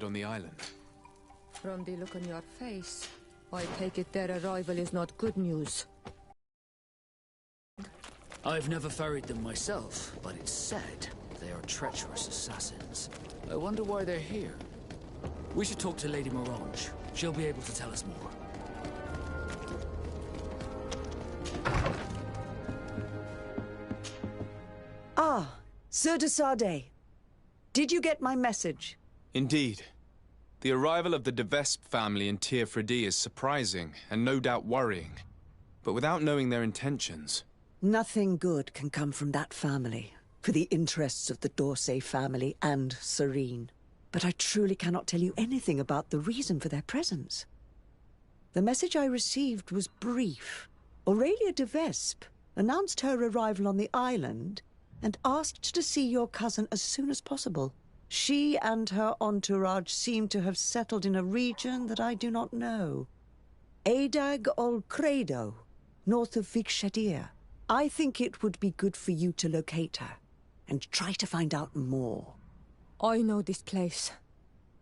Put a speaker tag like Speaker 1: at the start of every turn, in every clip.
Speaker 1: on the island.
Speaker 2: From the look on your face, I take it their arrival is not good news.
Speaker 3: I've never ferried them myself, but it's said they are treacherous assassins. I wonder why they're here. We should talk to Lady Morange. She'll be able to tell us more.
Speaker 4: Ah, Sir de Sardet. Did you get my message?
Speaker 1: Indeed. The arrival of the De Vespe family in Tir Fredi is surprising and no doubt worrying. But without knowing their intentions...
Speaker 4: Nothing good can come from that family, for the interests of the d'Orsay family and Serene. But I truly cannot tell you anything about the reason for their presence. The message I received was brief. Aurelia de Vespe announced her arrival on the island and asked to see your cousin as soon as possible. She and her entourage seem to have settled in a region that I do not know. Adag ol Credo, north of Vikshadir. I think it would be good for you to locate her and try to find out more.
Speaker 2: I know this place,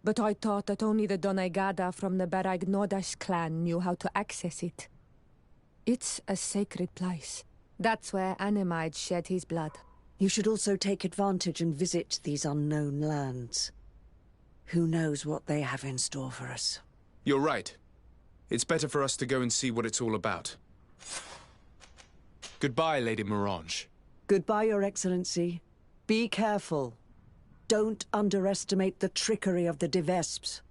Speaker 2: but I thought that only the Doneigada from the Baragnodas clan knew how to access it. It's a sacred place. That's where Animide shed his blood.
Speaker 4: You should also take advantage and visit these unknown lands. Who knows what they have in store for us?
Speaker 1: You're right. It's better for us to go and see what it's all about. Goodbye, Lady Morange.
Speaker 4: Goodbye, Your Excellency. Be careful. Don't underestimate the trickery of the De Vespes.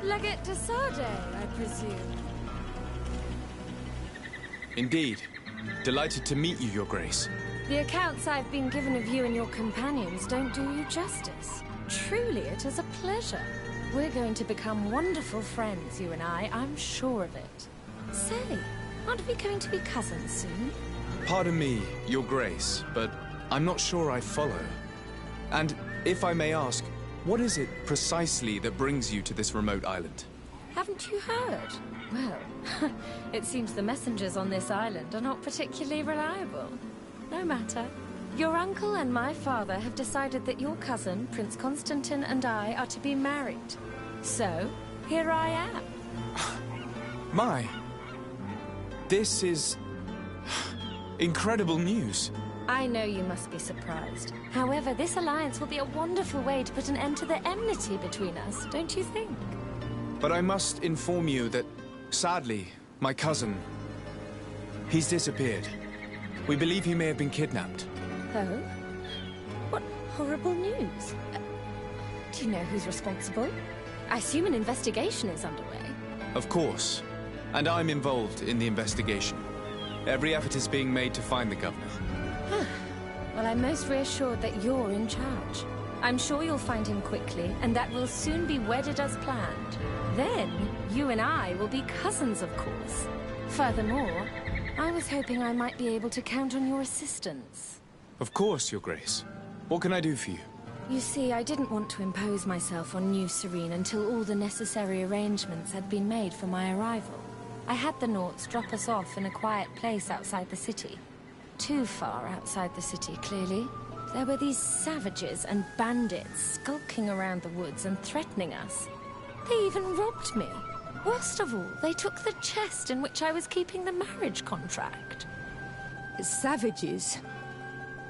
Speaker 5: Legate de Sade, I presume.
Speaker 1: Indeed. Delighted to meet you, Your Grace.
Speaker 5: The accounts I've been given of you and your companions don't do you justice. Truly, it is a pleasure. We're going to become wonderful friends, you and I'm sure of it. Say, aren't we going to be cousins soon?
Speaker 1: Pardon me, Your Grace, but I'm not sure I follow. And if I may ask, what is it precisely that brings you to this remote island?
Speaker 5: Haven't you heard? Well, it seems the messengers on this island are not particularly reliable. No matter. Your uncle and my father have decided that your cousin, Prince Constantine, and I are to be married. So, here I am.
Speaker 1: My. This is incredible news.
Speaker 5: I know you must be surprised. However, this alliance will be a wonderful way to put an end to the enmity between us, don't you think?
Speaker 1: But I must inform you that, sadly, my cousin, he's disappeared. We believe he may have been kidnapped.
Speaker 5: Oh? What horrible news. Do you know who's responsible? I assume an investigation is underway.
Speaker 1: Of course. And I'm involved in the investigation. Every effort is being made to find the governor.
Speaker 5: Well, I'm most reassured that you're in charge. I'm sure you'll find him quickly, and that we'll soon be wedded as planned. Then, you and I will be cousins, of course. Furthermore, I was hoping I might be able to count on your assistance.
Speaker 1: Of course, Your Grace. What can I do for you?
Speaker 5: You see, I didn't want to impose myself on New Serene until all the necessary arrangements had been made for my arrival. I had the Nauts drop us off in a quiet place outside the city. Too far outside the city, clearly. There were these savages and bandits skulking around the woods and threatening us. They even robbed me. Worst of all, they took the chest in which I was keeping the marriage contract.
Speaker 2: Savages?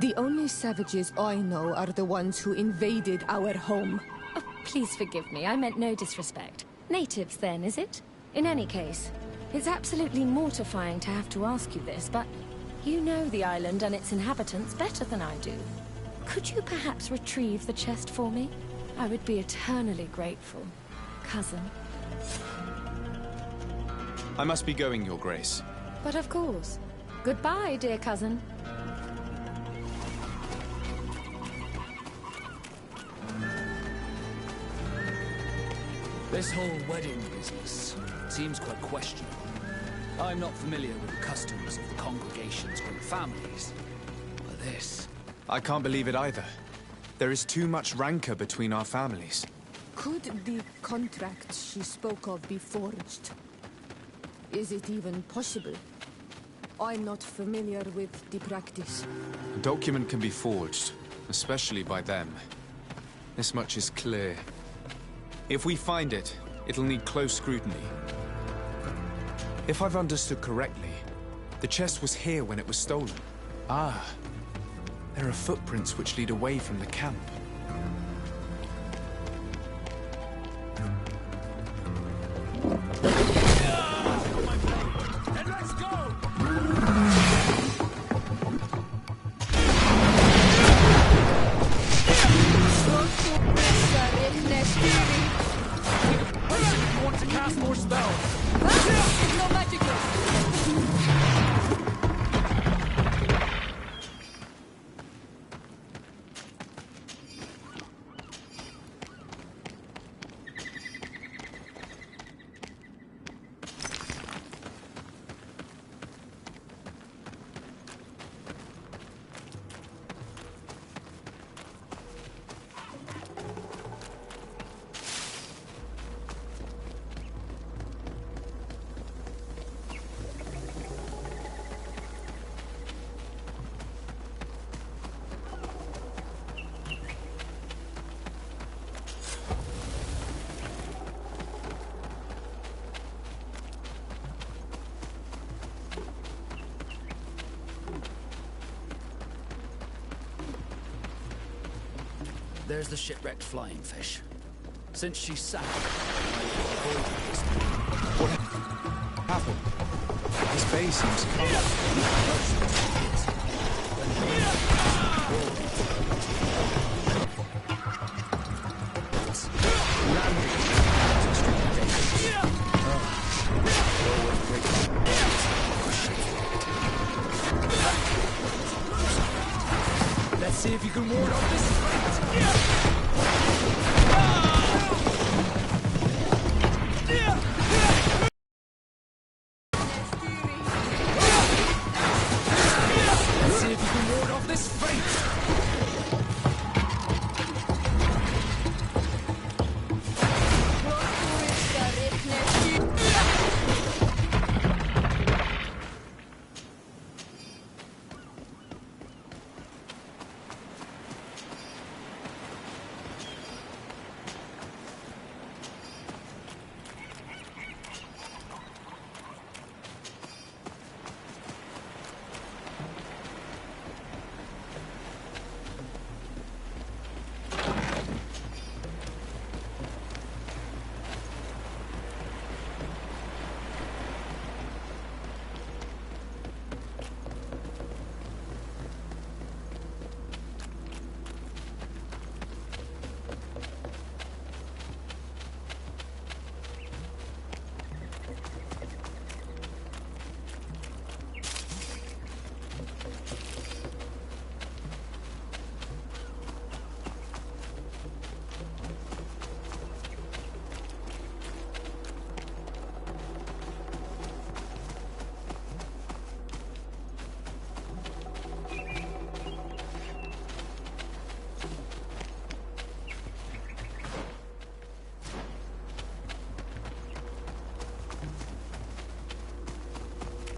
Speaker 2: The only savages I know are the ones who invaded our home.
Speaker 5: Oh, please forgive me, I meant no disrespect. Natives then, is it? In any case, it's absolutely mortifying to have to ask you this, but you know the island and its inhabitants better than I do. Could you perhaps retrieve the chest for me? I would be eternally grateful, cousin.
Speaker 1: I must be going, Your Grace.
Speaker 5: But of course. Goodbye, dear cousin.
Speaker 3: This whole wedding business seems quite questionable. I'm not familiar with the customs of the congregation's great families, but this...
Speaker 1: I can't believe it either. There is too much rancor between our families.
Speaker 2: Could the contract she spoke of be forged? Is it even possible? I'm not familiar with the practice.
Speaker 1: A document can be forged, especially by them. This much is clear. If we find it, it'll need close scrutiny. If I've understood correctly, the chest was here when it was stolen. Ah, there are footprints which lead away from the camp.
Speaker 3: There's the shipwrecked flying fish. Since she sank, I
Speaker 1: What happened? His face seems
Speaker 3: See if you can ward off this fight. See if you can ward off this fate.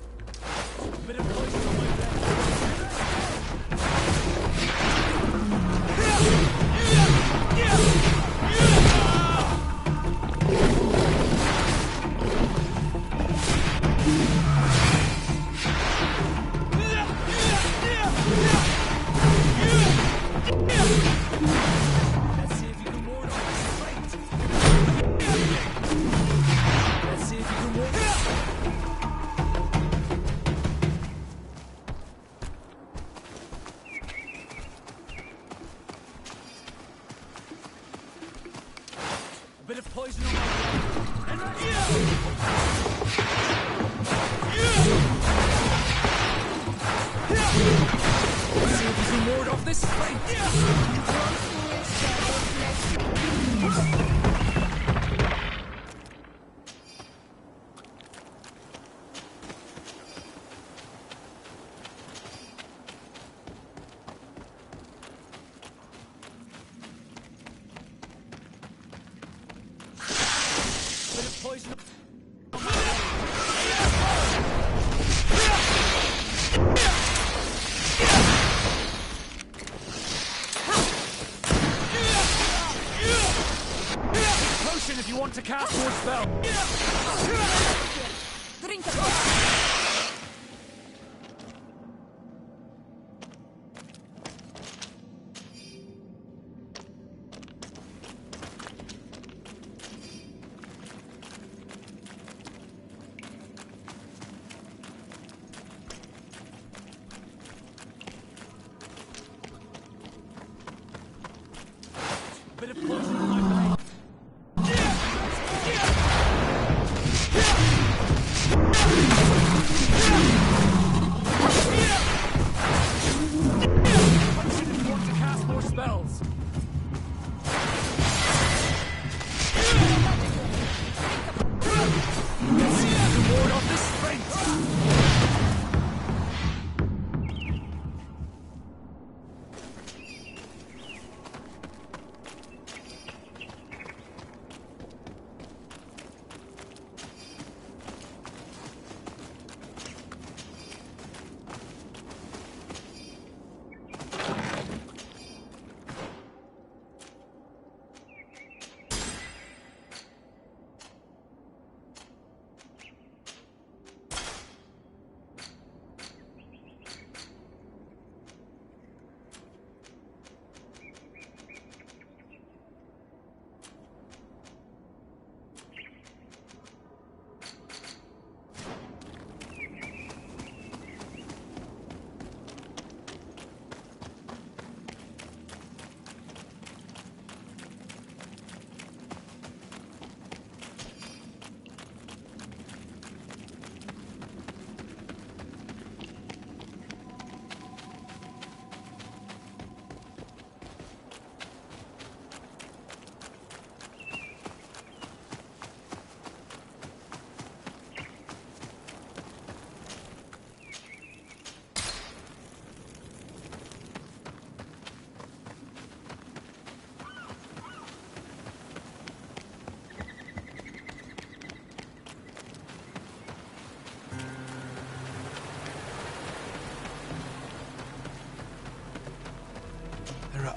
Speaker 3: Bit of poison on my blade. See if you can ward off this fate. Poison. Potion if you want to cast more spell. Drink a bit of poison on my blade.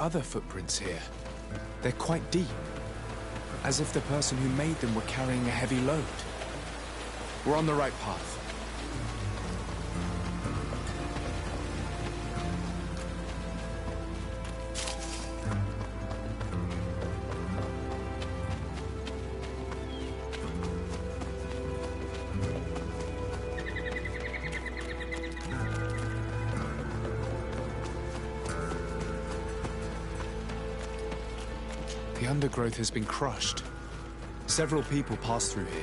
Speaker 1: other footprints here. They're quite deep, as if the person who made them were carrying a heavy load. We're on the right path. The undergrowth has been crushed. Several people pass through here.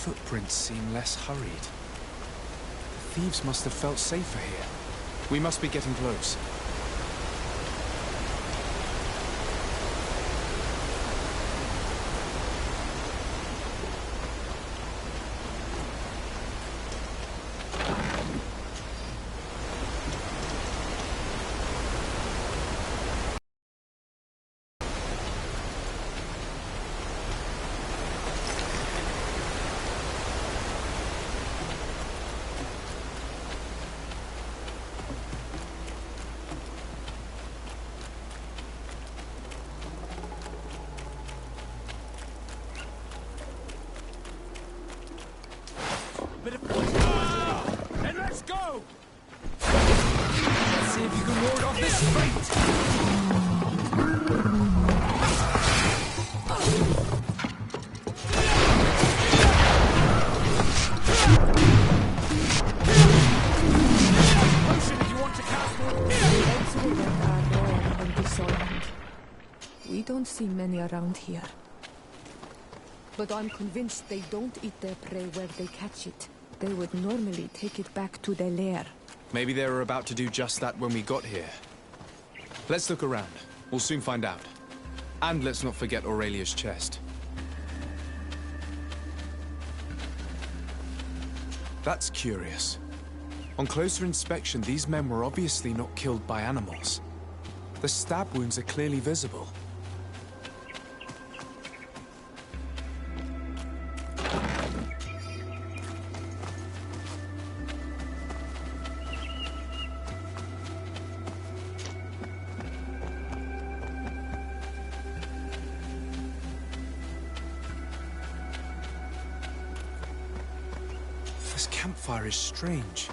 Speaker 1: Footprints seem less hurried. The thieves must have felt safer here. We must be getting close.
Speaker 3: And let's go! Let's see if you can ward off this fate! Potion if you want to cast more.
Speaker 2: We don't see many around here. But I'm convinced they don't eat their prey where they catch it. They would normally take it back to their lair.
Speaker 1: Maybe they were about to do just that when we got here. Let's look around. We'll soon find out. And let's not forget Aurelia's chest. That's curious. On closer inspection, these men were obviously not killed by animals. The stab wounds are clearly visible. This campfire is strange.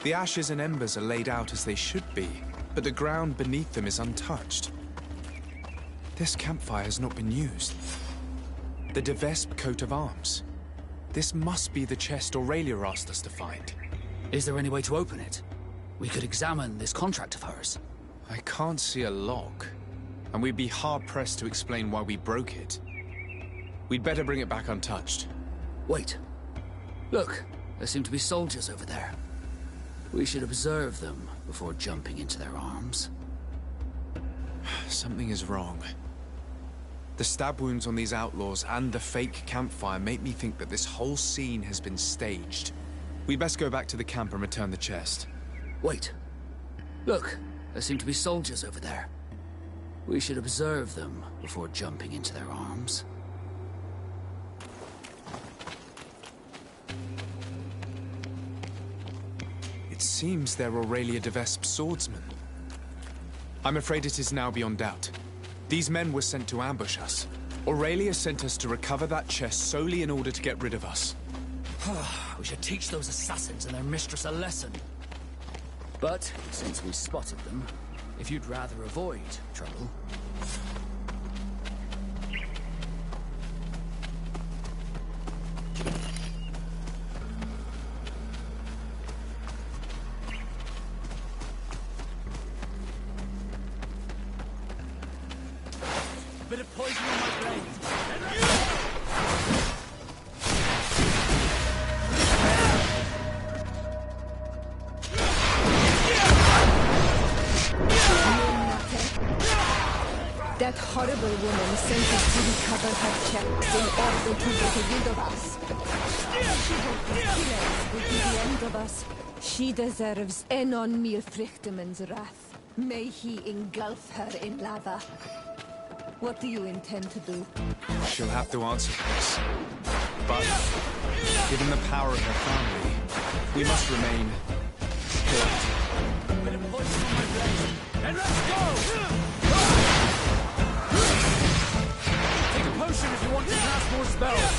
Speaker 1: The ashes and embers are laid out as they should be, but the ground beneath them is untouched. This campfire has not been used. The Devesp coat of arms. This must be the chest Aurelia asked us to find.
Speaker 3: Is there any way to open it? We could examine this contract of hers.
Speaker 1: I can't see a lock, and we'd be hard-pressed to explain why we broke it. We'd better bring it back untouched.
Speaker 3: Wait. Look, there seem to be soldiers over there. We should observe them before jumping into their arms.
Speaker 1: Something is wrong. The stab wounds on these outlaws and the fake campfire make me think that this whole scene has been staged. We'd best go back to the camp and return the chest.
Speaker 3: Wait. Look, there seem to be soldiers over there. We should observe them before jumping into their arms.
Speaker 1: It seems they're Aurelia Devesp's swordsmen. I'm afraid it is now beyond doubt. These men were sent to ambush us. Aurelia sent us to recover that chest solely in order to get rid of us.
Speaker 3: We should teach those assassins and their mistress a lesson. But since we spotted them, if you'd rather avoid trouble...
Speaker 6: Bit of poison on my brain.
Speaker 2: That horrible woman sent us to recover her checks in order to get rid of us. She hoped the killers would be the end of us. She deserves Enon Milfrichtemann's wrath. May he engulf her in lava. What do you intend to do?
Speaker 1: She'll have to answer for this. But, given the power of her family, we must remain polite.
Speaker 6: Bit of poison on my brain. And let's go! Take a potion if you want to cast more spells.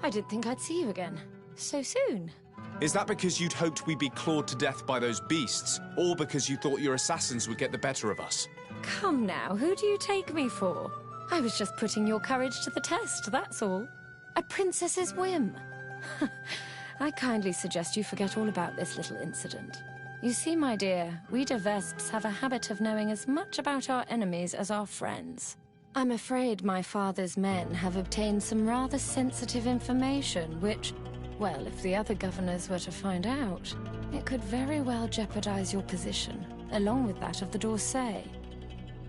Speaker 5: I didn't think I'd see you again. So soon.
Speaker 1: Is that because you'd hoped we'd be clawed to death by those beasts, or because you thought your assassins would get the better of us?
Speaker 5: Come now, who do you take me for? I was just putting your courage to the test, that's all. A princess's whim. I kindly suggest you forget all about this little incident. You see, my dear, we Vesps have a habit of knowing as much about our enemies as our friends. I'm afraid my father's men have obtained some rather sensitive information, which, well, if the other governors were to find out, it could very well jeopardize your position, along with that of the D'Orsay.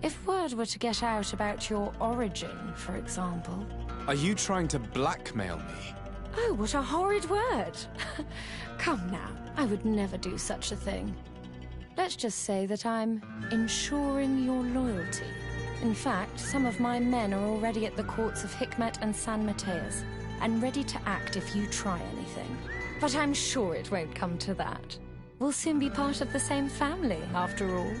Speaker 5: If word were to get out about your origin, for example...
Speaker 1: Are you trying to blackmail me?
Speaker 5: Oh, what a horrid word! Come now, I would never do such a thing. Let's just say that I'm ensuring your loyalty. In fact, some of my men are already at the courts of Hikmet and San Mateus, and ready to act if you try anything. But I'm sure it won't come to that. We'll soon be part of the same family, after all.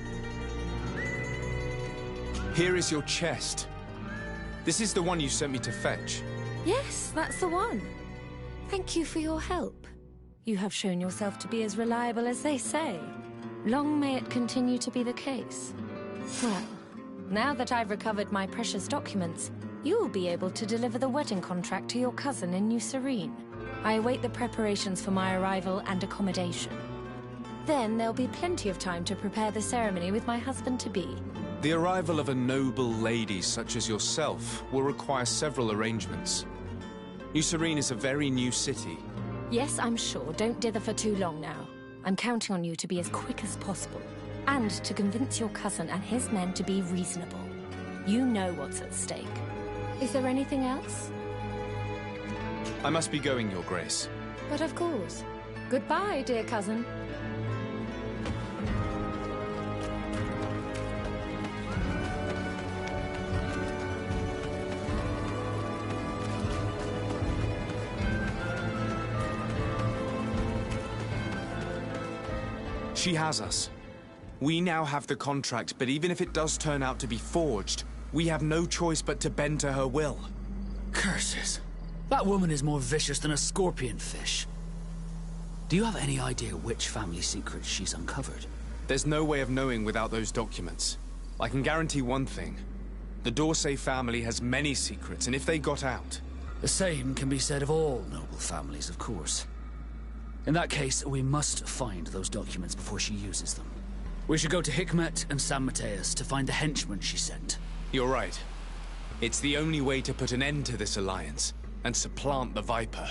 Speaker 1: Here is your chest. This is the one you sent me to fetch.
Speaker 5: Yes, that's the one. Thank you for your help. You have shown yourself to be as reliable as they say. Long may it continue to be the case. Well, now that I've recovered my precious documents, you'll be able to deliver the wedding contract to your cousin in New Serene. I await the preparations for my arrival and accommodation. Then there'll be plenty of time to prepare the ceremony with my husband-to-be.
Speaker 1: The arrival of a noble lady such as yourself will require several arrangements. New Serene is a very new city.
Speaker 5: Yes, I'm sure. Don't dither for too long now. I'm counting on you to be as quick as possible. And to convince your cousin and his men to be reasonable. You know what's at stake. Is there anything else?
Speaker 1: I must be going, Your Grace.
Speaker 5: But of course. Goodbye, dear cousin.
Speaker 1: She has us. We now have the contract, but even if it does turn out to be forged, we have no choice but to bend to her will.
Speaker 3: Curses. That woman is more vicious than a scorpion fish. Do you have any idea which family secrets she's uncovered?
Speaker 1: There's no way of knowing without those documents. I can guarantee one thing. The D'Orsay family has many secrets, and if they got out...
Speaker 3: The same can be said of all noble families, of course. In that case, we must find those documents before she uses them. We should go to Hikmet and San Mateus to find the henchmen she sent.
Speaker 1: You're right. It's the only way to put an end to this alliance, and supplant the Viper.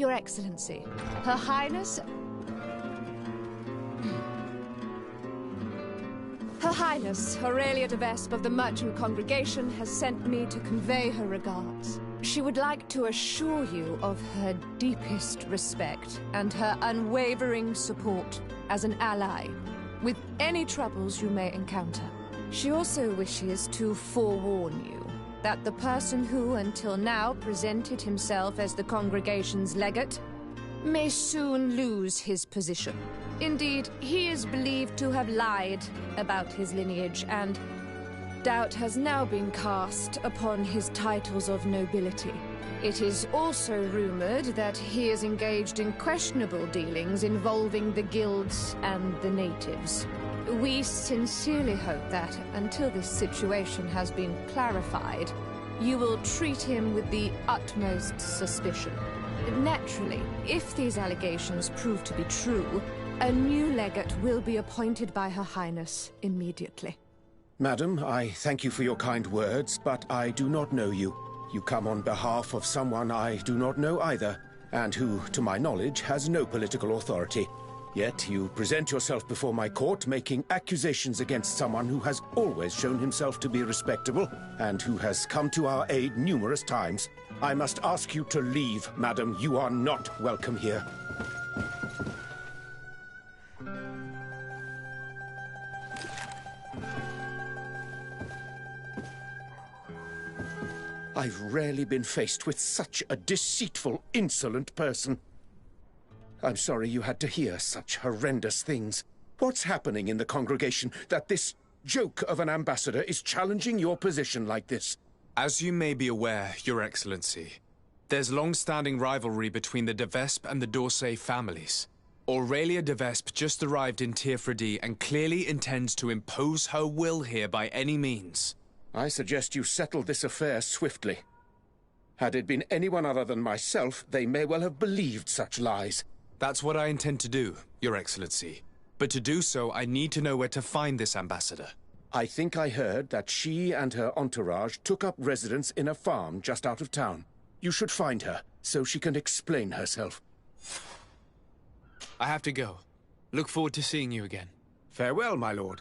Speaker 2: Your Excellency, Her Highness... Her Highness, Aurelia de Vespe of the Merchant Congregation has sent me to convey her regards. She would like to assure you of her deepest respect and her unwavering support as an ally with any troubles you may encounter. She also wishes to forewarn you that the person who until now presented himself as the congregation's legate may soon lose his position. Indeed, he is believed to have lied about his lineage, and doubt has now been cast upon his titles of nobility. It is also rumored that he is engaged in questionable dealings involving the guilds and the natives. We sincerely hope that, until this situation has been clarified, you will treat him with the utmost suspicion. Naturally, if these allegations prove to be true, a new legate will be appointed by Her Highness immediately.
Speaker 7: Madam, I thank you for your kind words, but I do not know you. You come on behalf of someone I do not know either, and who, to my knowledge, has no political authority. Yet you present yourself before my court making accusations against someone who has always shown himself to be respectable, and who has come to our aid numerous times. I must ask you to leave, madam. You are not welcome here. I've rarely been faced with such a deceitful, insolent person. I'm sorry you had to hear such horrendous things. What's happening in the congregation that this joke of an ambassador is challenging your position like this?
Speaker 1: As you may be aware, Your Excellency, there's long-standing rivalry between the de Vespe and the d'Orsay families. Aurelia de Vespe just arrived in Tierfredi and clearly intends to impose her will here by any means.
Speaker 7: I suggest you settle this affair swiftly. Had it been anyone other than myself, they may well have believed such lies.
Speaker 1: That's what I intend to do, Your Excellency. But to do so, I need to know where to find this ambassador.
Speaker 7: I think I heard that she and her entourage took up residence in a farm just out of town. You should find her, so she can explain herself.
Speaker 1: I have to go. Look forward to seeing you again.
Speaker 7: Farewell, my lord.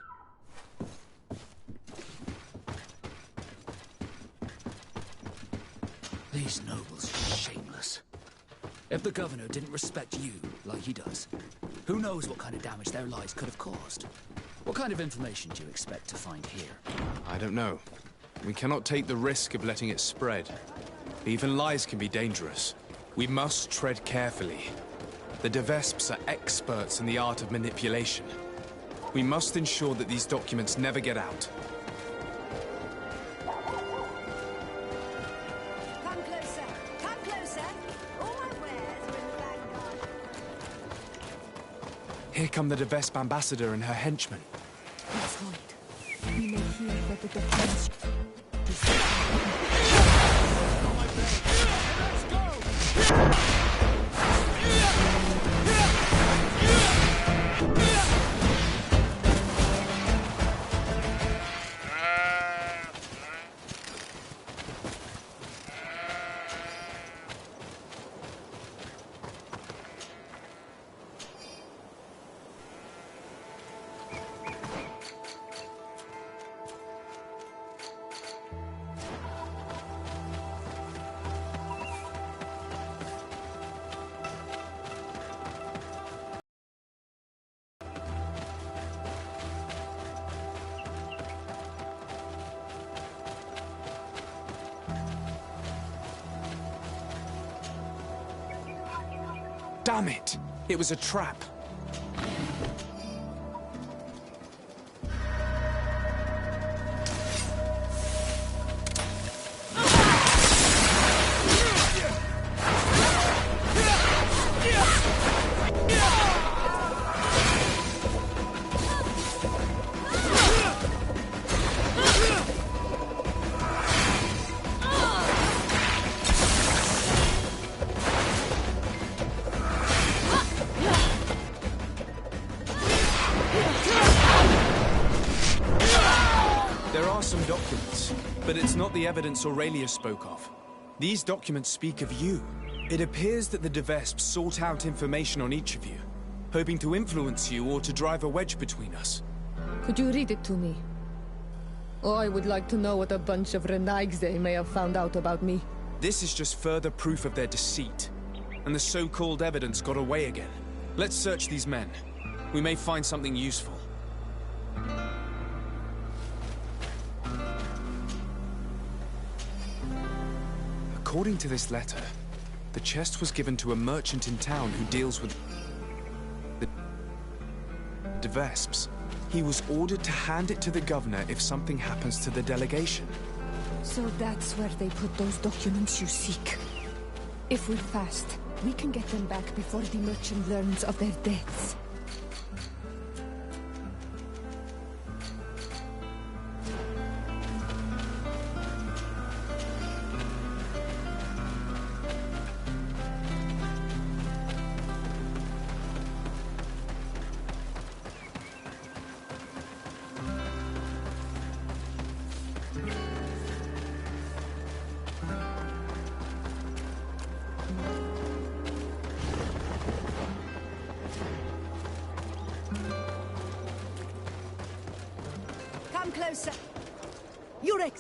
Speaker 3: These nobles are shameless. If the governor didn't respect you like he does, who knows what kind of damage their lies could have caused? What kind of information do you expect to find here?
Speaker 1: I don't know. We cannot take the risk of letting it spread. Even lies can be dangerous. We must tread carefully. The de Vespes are experts in the art of manipulation. We must ensure that these documents never get out. Here come the de Vespe ambassador and her henchmen.
Speaker 2: Let's hide. We may hear that the defense...
Speaker 1: Damn it! It was a trap. But it's not the evidence Aurelia spoke of. These documents speak of you. It appears that the Devesp sought out information on each of you, hoping to influence you or to drive a wedge between us.
Speaker 2: Could you read it to me? Oh, I would like to know what a bunch of Renaigs they may have found out about me.
Speaker 1: This is just further proof of their deceit. And the so-called evidence got away again. Let's search these men. We may find something useful. According to this letter, the chest was given to a merchant in town who deals with the Devesps. He was ordered to hand it to the governor if something happens to the delegation.
Speaker 2: So that's where they put those documents you seek. If we're fast, we can get them back before the merchant learns of their deaths.
Speaker 4: Come closer. Yurik!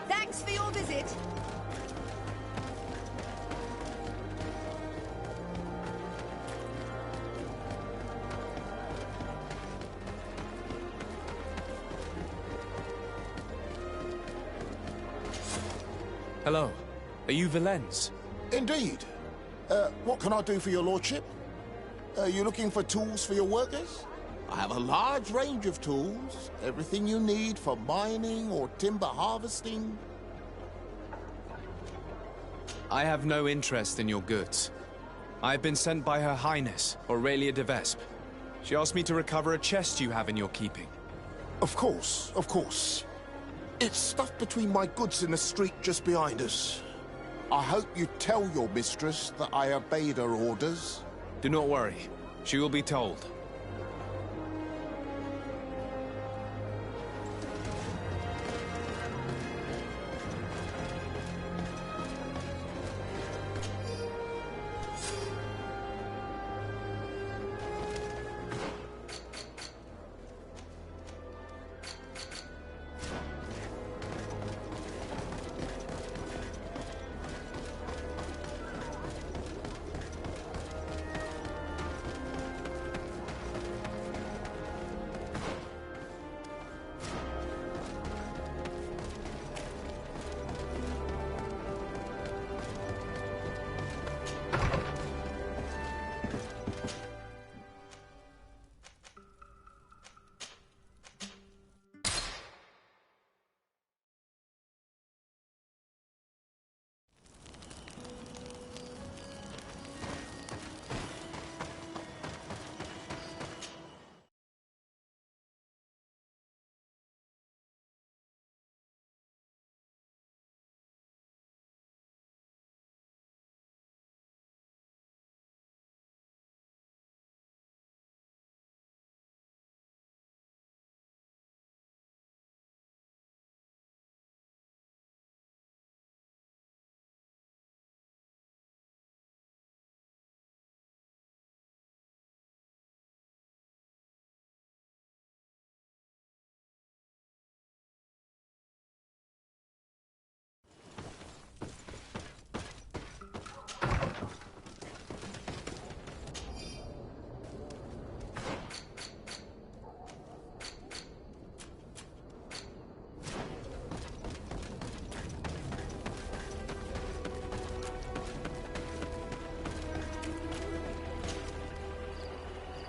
Speaker 4: Thanks for your visit.
Speaker 1: Hello. Are you Valens?
Speaker 8: Indeed. What can I do for your lordship? Are you looking for tools for your workers? I have a large range of tools. Everything you need for mining or timber harvesting.
Speaker 1: I have no interest in your goods. I have been sent by Her Highness, Aurelia de Vesp. She asked me to recover a chest you have in your keeping.
Speaker 8: Of course, of course. It's stuffed between my goods in the street just behind us. I hope you tell your mistress that I obeyed her orders.
Speaker 1: Do not worry. She will be told.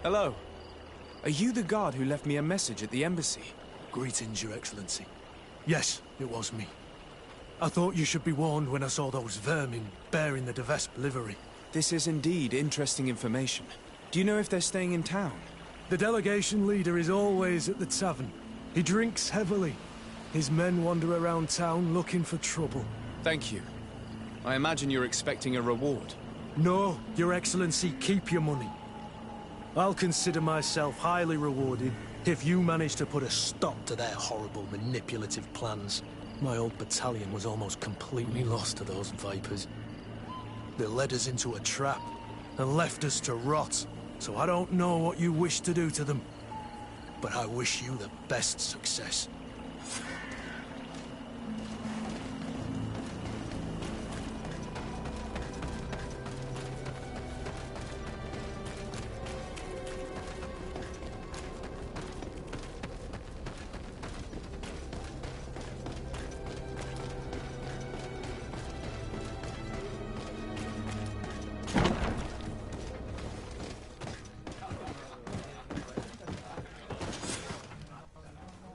Speaker 1: Hello. Are you the guard who left me a message at the embassy?
Speaker 9: Greetings, Your Excellency. Yes, it was me. I thought you should be warned when I saw those vermin bearing the De Vesp livery.
Speaker 1: This is indeed interesting information. Do you know if they're staying in town?
Speaker 9: The delegation leader is always at the tavern. He drinks heavily. His men wander around town looking for trouble.
Speaker 1: Thank you. I imagine you're expecting a reward.
Speaker 9: No, Your Excellency, keep your money. I'll consider myself highly rewarded if you manage to put a stop to their horrible manipulative plans. My old battalion was almost completely lost to those vipers. They led us into a trap and left us to rot, so I don't know what you wish to do to them. But I wish you the best success.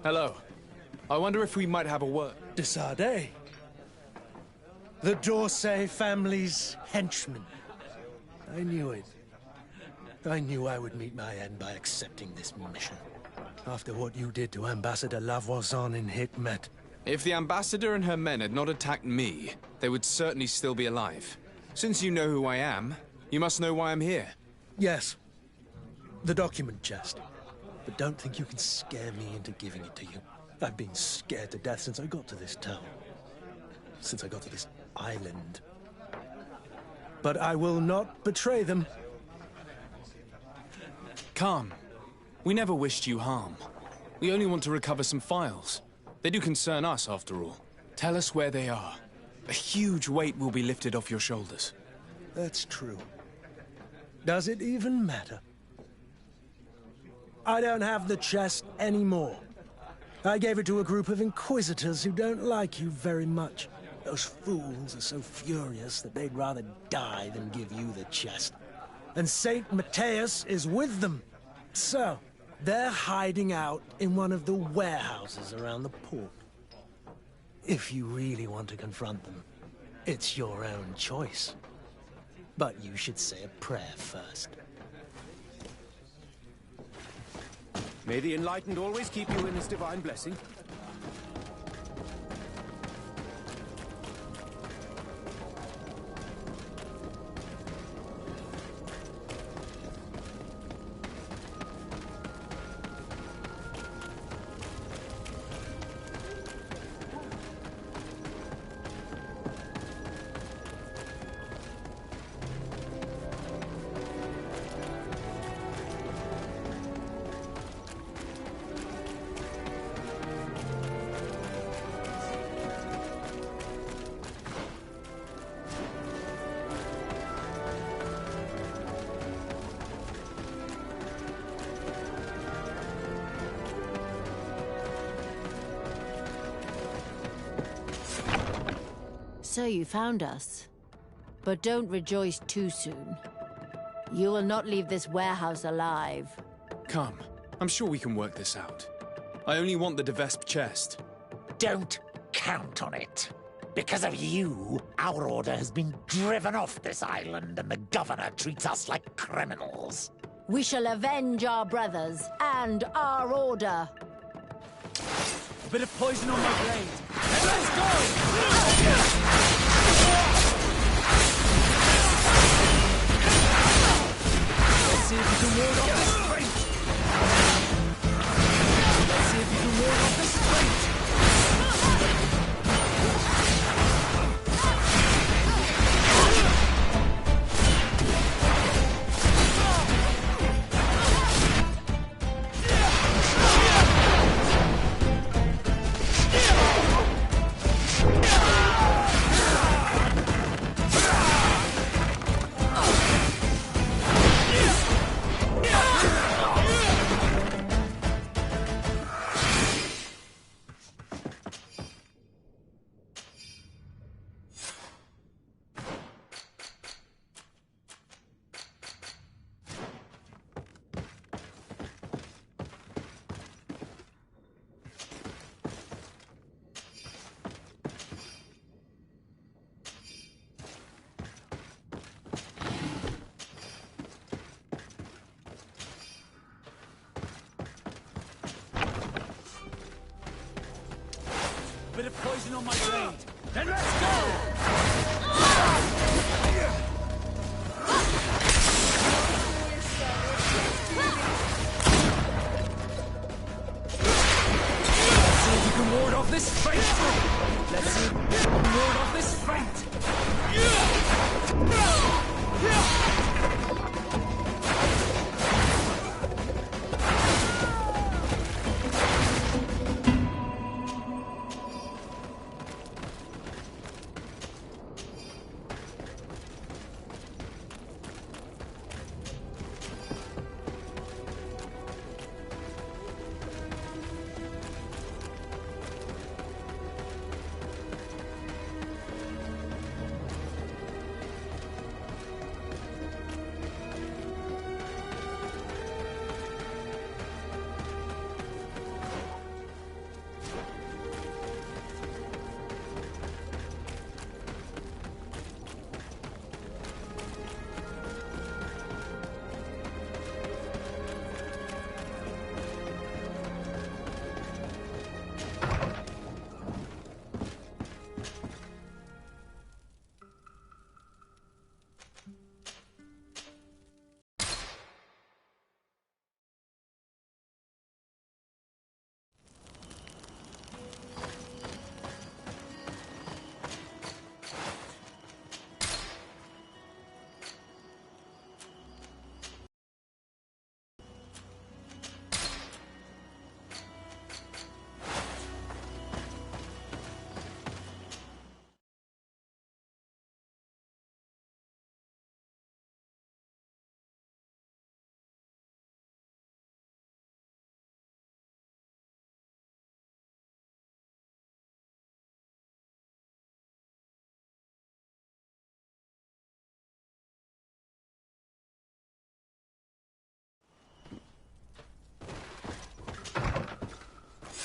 Speaker 1: Hello. I wonder if we might have a word.
Speaker 9: Desade. The Dorsey family's henchman. I knew it. I knew I would meet my end by accepting this mission. After what you did to Ambassador Lavoisin in Hikmet.
Speaker 1: If the Ambassador and her men had not attacked me, they would certainly still be alive. Since you know who I am, you must know why I'm here.
Speaker 9: Yes. The document chest. But don't think you can scare me into giving it to you. I've been scared to death since I got to this town. Since I got to this island. But I will not betray them.
Speaker 1: Calm. We never wished you harm. We only want to recover some files. They do concern us, after all. Tell us where they are. A huge weight will be lifted off your shoulders.
Speaker 9: That's true. Does it even matter? I don't have the chest anymore. I gave it to a group of inquisitors who don't like you very much. Those fools are so furious that they'd rather die than give you the chest. And Saint Matthias is with them. So, they're hiding out in one of the warehouses around the port. If you really want to confront them, it's your own choice. But you should say a prayer first.
Speaker 6: May the Enlightened always keep you in his divine blessing.
Speaker 10: So you found us. But don't rejoice too soon. You will not leave this warehouse alive.
Speaker 1: Come. I'm sure we can work this out. I only want the Devesp chest.
Speaker 11: Don't count on it. Because of you, our order has been driven off this island and the governor treats us like criminals.
Speaker 10: We shall avenge our brothers and our order.
Speaker 6: A bit of poison on my blade. And let's go! Let's see if you can ward off this strength. Let's see if you can ward off this strength. Bit of poison on my blade. Then let's go!
Speaker 3: ward off this fate! Let's see who can ward off this fate!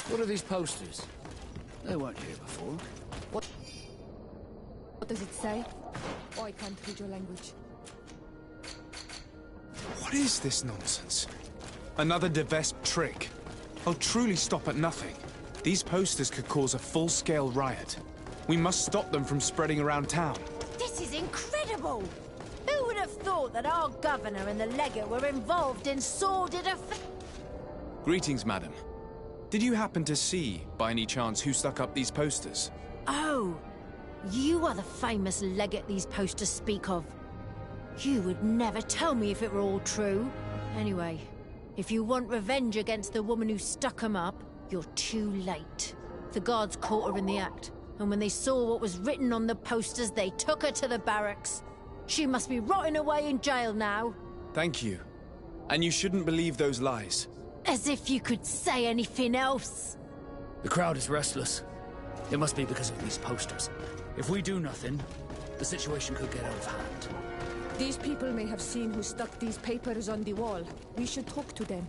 Speaker 3: What are these posters? They weren't here before.
Speaker 2: What does it say? Oh, I can't read your language.
Speaker 1: What is this nonsense? Another DeVesp trick. I'll truly stop at nothing. These posters could cause a full-scale riot. We must stop them from spreading around town.
Speaker 10: This is incredible! Who would have thought that our governor and the legate were involved in sordid affairs?
Speaker 1: Greetings, madam. Did you happen to see, by any chance, who stuck up these posters?
Speaker 10: Oh, you are the famous legate these posters speak of. You would never tell me if it were all true. Anyway, if you want revenge against the woman who stuck 'em up, you're too late. The guards caught her in the act, and when they saw what was written on the posters, they took her to the barracks. She must be rotting away in jail now.
Speaker 1: Thank you. And you shouldn't believe those lies.
Speaker 10: As if you could say anything else.
Speaker 3: The crowd is restless. It must be because of these posters. If we do nothing, the situation could get out of hand.
Speaker 2: These people may have seen who stuck these papers on the wall. We should talk to them.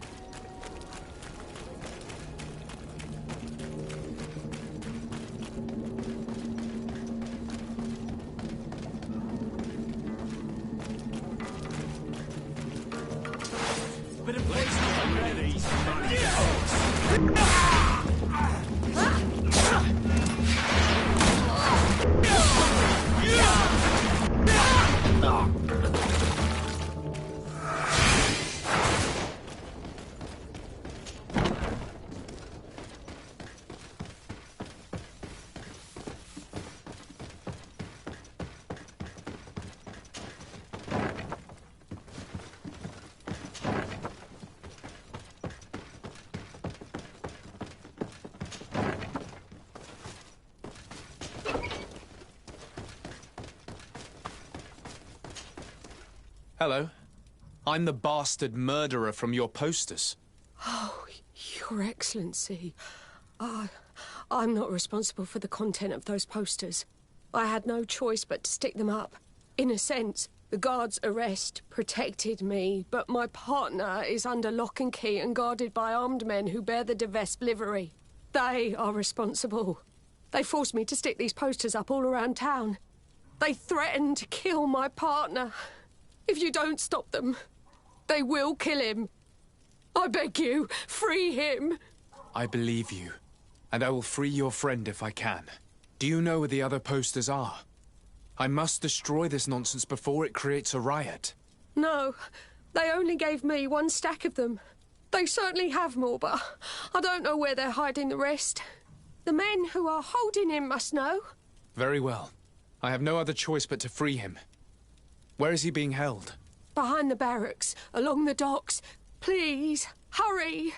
Speaker 6: Bit of poison ready.
Speaker 1: Hello. I'm the bastard murderer from your posters.
Speaker 12: Oh, Your Excellency. I'm not responsible for the content of those posters. I had no choice but to stick them up. In a sense, the guard's arrest protected me, but my partner is under lock and key and guarded by armed men who bear the DeVesp livery. They are responsible. They forced me to stick these posters up all around town. They threatened to kill my partner. If you don't stop them, they will kill him. I beg you, free him.
Speaker 1: I believe you, and I will free your friend if I can. Do you know where the other posters are? I must destroy this nonsense before it creates a riot.
Speaker 12: No, they only gave me one stack of them. They certainly have more, but I don't know where they're hiding the rest. The men who are holding him must know.
Speaker 1: Very well. I have no other choice but to free him. Where is he being held?
Speaker 12: Behind the barracks, along the docks. Please, hurry!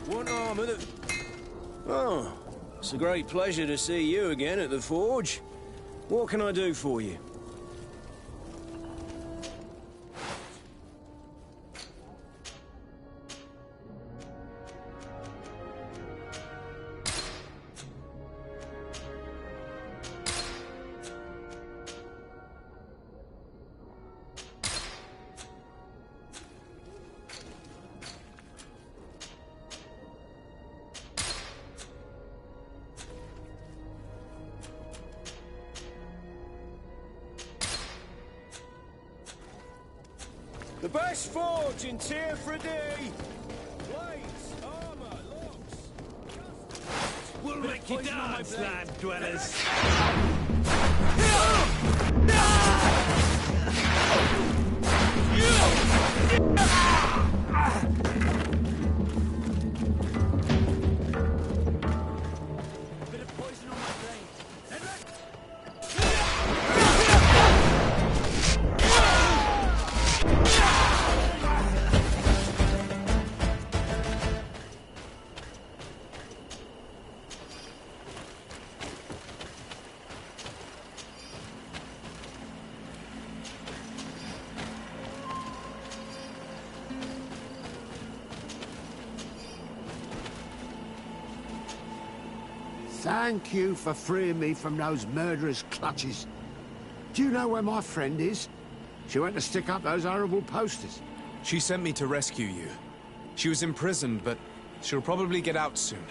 Speaker 13: What arm of the... Oh, it's a great pleasure to see you again at the Forge. What can I do for you? The best forge in Tier 3D! Blades, armor, locks...
Speaker 6: We'll make you dance, land dwellers! Bit of poison on my blade.
Speaker 14: Thank you for freeing me from those murderous clutches. Do you know where my friend is? She went to stick up those horrible posters.
Speaker 1: She sent me to rescue you. She was imprisoned, but she'll probably get out soon.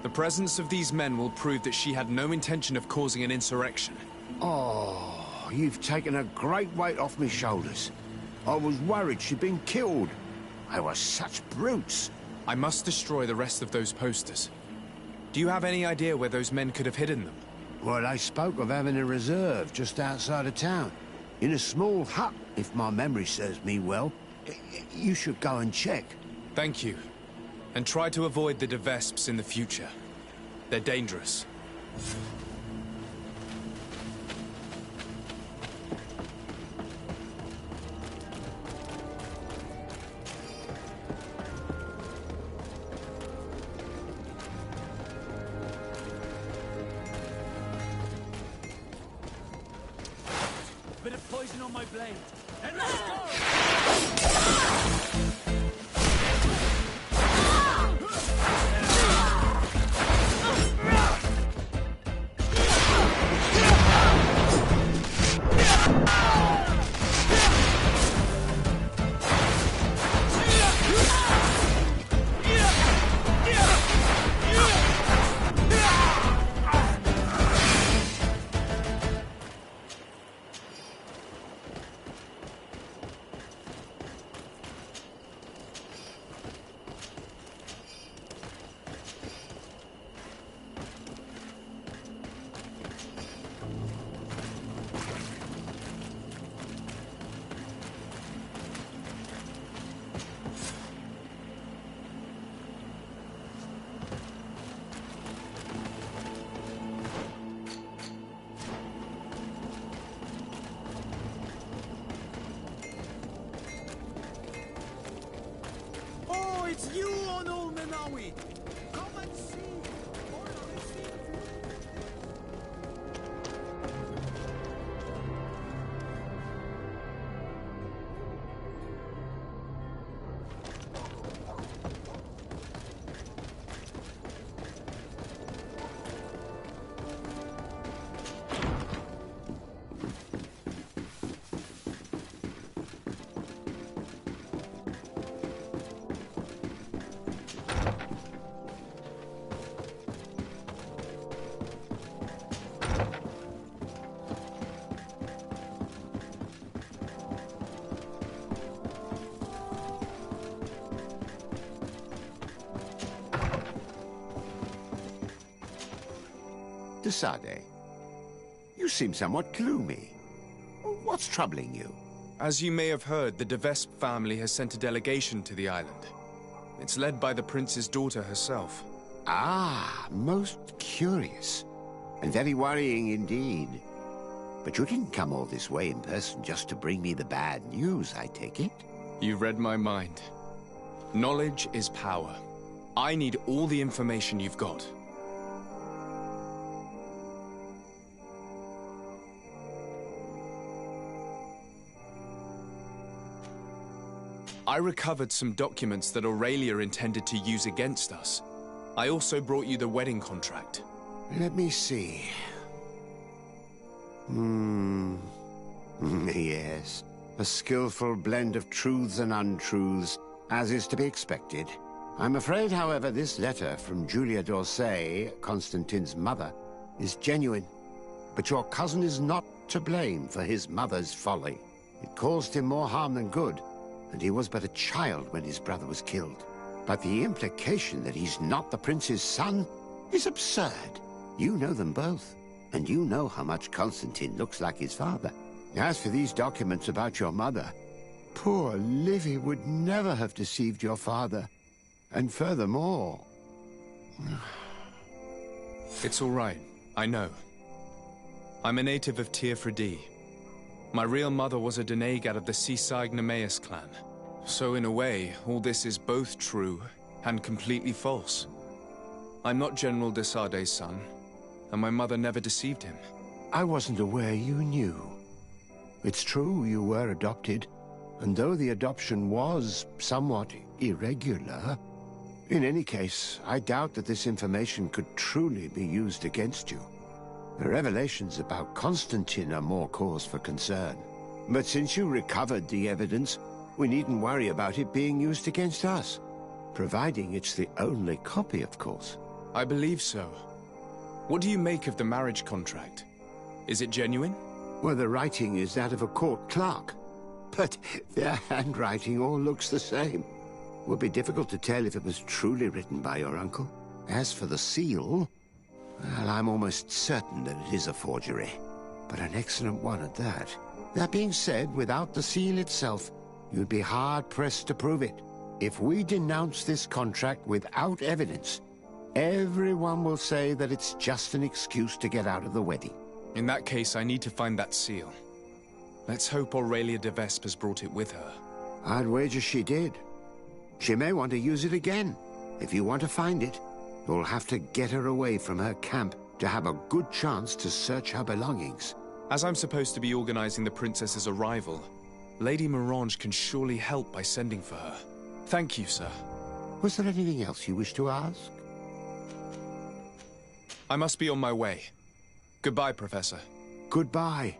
Speaker 1: The presence of these men will prove that she had no intention of causing an insurrection.
Speaker 14: Oh, you've taken a great weight off my shoulders. I was worried she'd been killed. They were such brutes.
Speaker 1: I must destroy the rest of those posters. Do you have any idea where those men could have hidden them?
Speaker 14: Well, they spoke of having a reserve just outside of town. In a small hut, if my memory serves me well. You should go and check.
Speaker 1: Thank you. And try to avoid the Devesps in the future. They're dangerous.
Speaker 6: Bit of poison on my blade. And let's go!
Speaker 13: It's you on Ul Menawi! Come and see!
Speaker 14: d'Sade? You seem somewhat gloomy. What's troubling you?
Speaker 1: As you may have heard, the d'Vesp family has sent a delegation to the island. It's led by the prince's daughter herself.
Speaker 14: Ah, most curious. And very worrying indeed. But you didn't come all this way in person just to bring me the bad news, I take it?
Speaker 1: You've read my mind. Knowledge is power. I need all the information you've got. I recovered some documents that Aurelia intended to use against us. I also brought you the wedding contract.
Speaker 14: Let me see. Yes. A skillful blend of truths and untruths, as is to be expected. I'm afraid, however, this letter from Julia d'Orsay, Constantine's mother, is genuine. But your cousin is not to blame for his mother's folly. It caused him more harm than good, and he was but a child when his brother was killed. But the implication that he's not the prince's son is absurd. You know them both, and you know how much Constantine looks like his father. As for these documents about your mother, poor Livy would never have deceived your father. And furthermore...
Speaker 1: It's all right, I know. I'm a native of Teofredi. My real mother was a Denegad of the seaside Nemeus clan. So in a way, all this is both true and completely false. I'm not General d'Sade's son, and my mother never deceived him.
Speaker 14: I wasn't aware you knew. It's true you were adopted, and though the adoption was somewhat irregular, in any case, I doubt that this information could truly be used against you. The revelations about Constantine are more cause for concern. But since you recovered the evidence, we needn't worry about it being used against us. Providing it's the only copy, of course.
Speaker 1: I believe so. What do you make of the marriage contract? Is it genuine?
Speaker 14: Well, the writing is that of a court clerk. But their handwriting all looks the same. Would be difficult to tell if it was truly written by your uncle. As for the seal, well, I'm almost certain that it is a forgery. But an excellent one at that. That being said, without the seal itself, you'd be hard-pressed to prove it. If we denounce this contract without evidence, everyone will say that it's just an excuse to get out of the wedding.
Speaker 1: In that case, I need to find that seal. Let's hope Aurelia de Vespe has brought it with her.
Speaker 14: I'd wager she did. She may want to use it again. If you want to find it, you'll have to get her away from her camp to have a good chance to search her belongings.
Speaker 1: As I'm supposed to be organizing the princess's arrival, Lady Mirange can surely help by sending for her. Thank you, sir.
Speaker 14: Was there anything else you wish to ask?
Speaker 1: I must be on my way. Goodbye, Professor.
Speaker 14: Goodbye.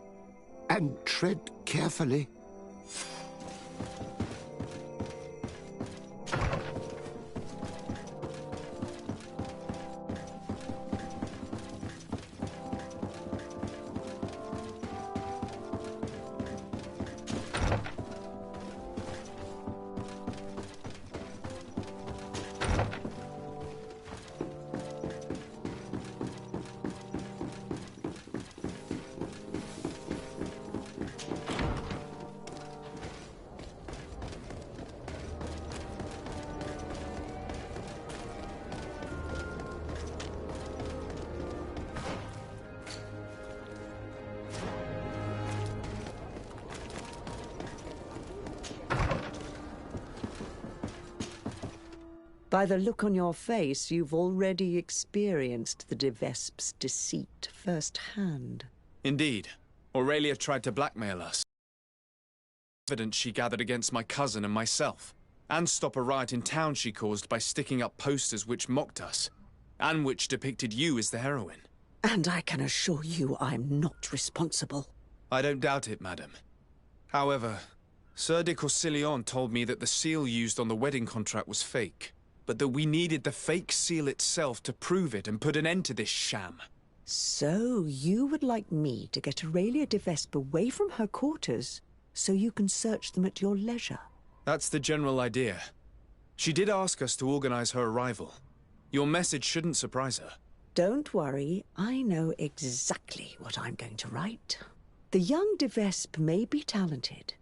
Speaker 14: And tread carefully.
Speaker 4: By the look on your face, you've already experienced the de Vespe's deceit firsthand.
Speaker 1: Indeed. Aurelia tried to blackmail us. Evidence she gathered against my cousin and myself, and stop a riot in town she caused by sticking up posters which mocked us, and which depicted you as the heroine.
Speaker 4: And I can assure you I'm not responsible.
Speaker 1: I don't doubt it, madam. However, Sir de Corsillon told me that the seal used on the wedding contract was fake, but that we needed the fake seal itself to prove it and put an end to this sham.
Speaker 4: So you would like me to get Aurelia de Vespe away from her quarters so you can search them at your leisure?
Speaker 1: That's the general idea. She did ask us to organize her arrival. Your message shouldn't surprise her.
Speaker 4: Don't worry, I know exactly what I'm going to write. The young de Vespe may be talented,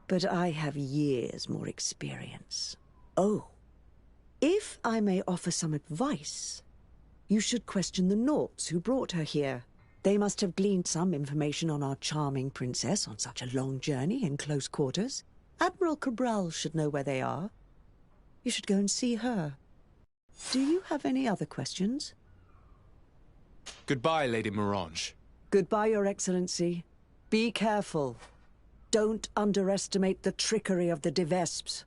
Speaker 4: but I have years more experience. Oh, if I may offer some advice, you should question the Nauts who brought her here. They must have gleaned some information on our charming princess on such a long journey in close quarters. Admiral Cabral should know where they are. You should go and see her. Do you have any other questions?
Speaker 1: Goodbye, Lady Mirange.
Speaker 4: Goodbye, Your Excellency. Be careful. Don't underestimate the trickery of the de Vespes.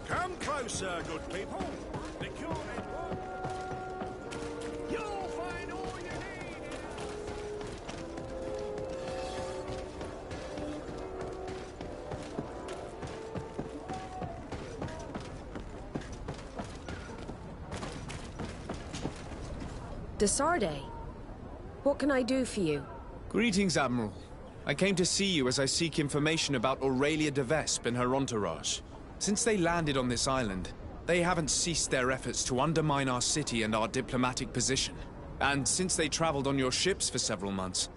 Speaker 15: Come closer, good people. The cure network. You'll find all you need.
Speaker 12: Desarde, what can I do for you?
Speaker 1: Greetings, Admiral. I came to see you as I seek information about Aurelia de Vespe and her entourage. Since they landed on this island, they haven't ceased their efforts to undermine our city and our diplomatic position. And since they traveled on your ships for several months,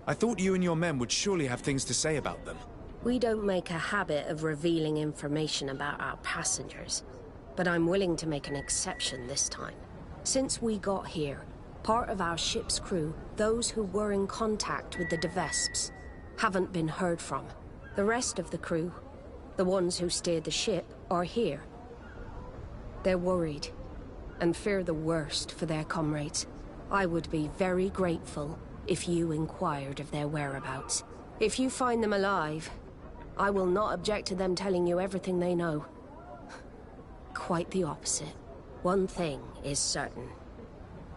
Speaker 1: I thought you and your men would surely have things to say about them.
Speaker 12: We don't make a habit of revealing information about our passengers, but I'm willing to make an exception this time. Since we got here, part of our ship's crew, those who were in contact with the de Vespes, haven't been heard from. The rest of the crew, the ones who steered the ship, are here. They're worried and fear the worst for their comrades. I would be very grateful if you inquired of their whereabouts. If you find them alive, I will not object to them telling you everything they know. Quite the opposite. One thing is certain.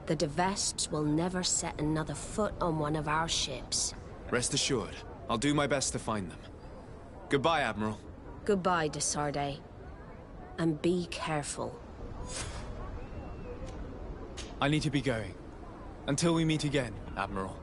Speaker 12: The de Vespes will never set another foot on one of our ships.
Speaker 1: Rest assured, I'll do my best to find them. Goodbye, Admiral.
Speaker 12: Goodbye, Desarde. And be careful.
Speaker 1: I need to be going. Until we meet again, Admiral.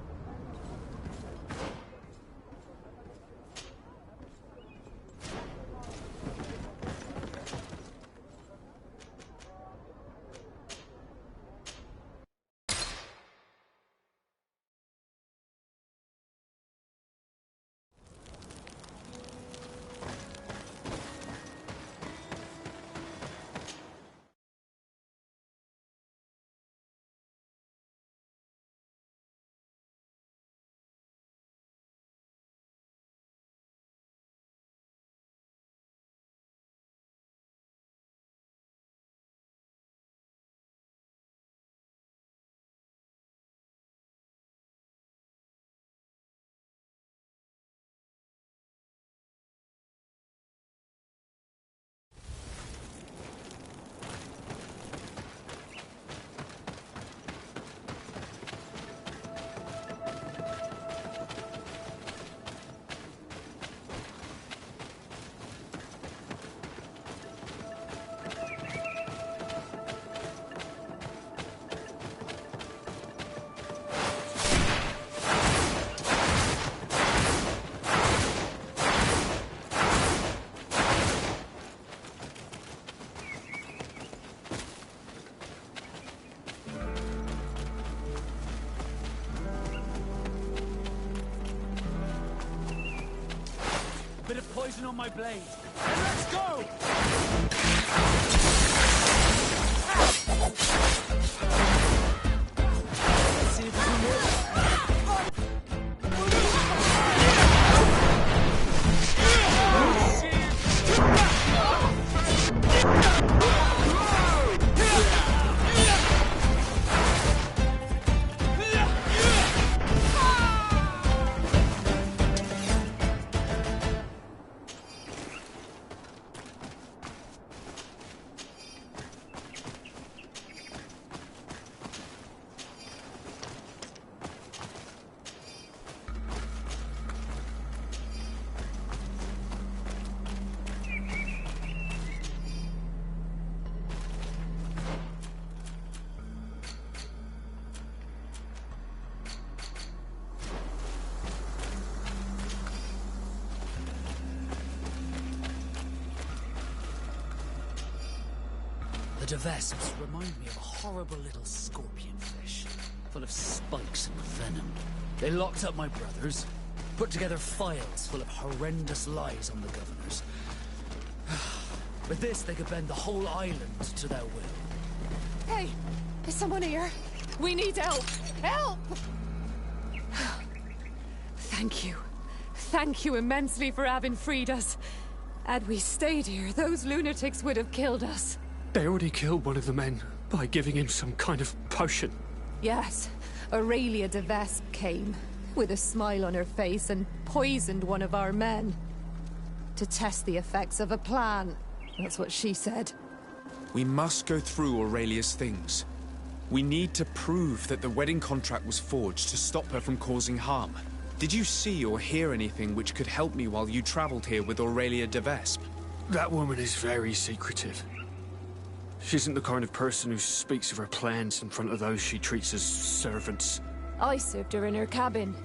Speaker 6: Bit of poison on my blade. And let's go! Let's see if we can work.
Speaker 3: Devesps remind me of a horrible little scorpion fish, full of spikes and venom. They locked up my brothers, put together files full of horrendous lies on the governors. With this, they could bend the whole island to their will.
Speaker 2: Hey, is someone here? We need help! Help! Thank you. Thank you immensely for having freed us. Had we stayed here, those lunatics would have killed us.
Speaker 16: They already killed one of the men by giving him some kind of potion.
Speaker 2: Yes, Aurelia de Vesp came, with a smile on her face, and poisoned one of our men. To test the effects of a plan. That's what she said.
Speaker 1: We must go through Aurelia's things. We need to prove that the wedding contract was forged to stop her from causing harm. Did you see or hear anything which could help me while you traveled here with Aurelia de Vesp?
Speaker 16: That woman is very secretive. She isn't the kind of person who speaks of her plans in front of those she treats as servants.
Speaker 2: I served her in her cabin.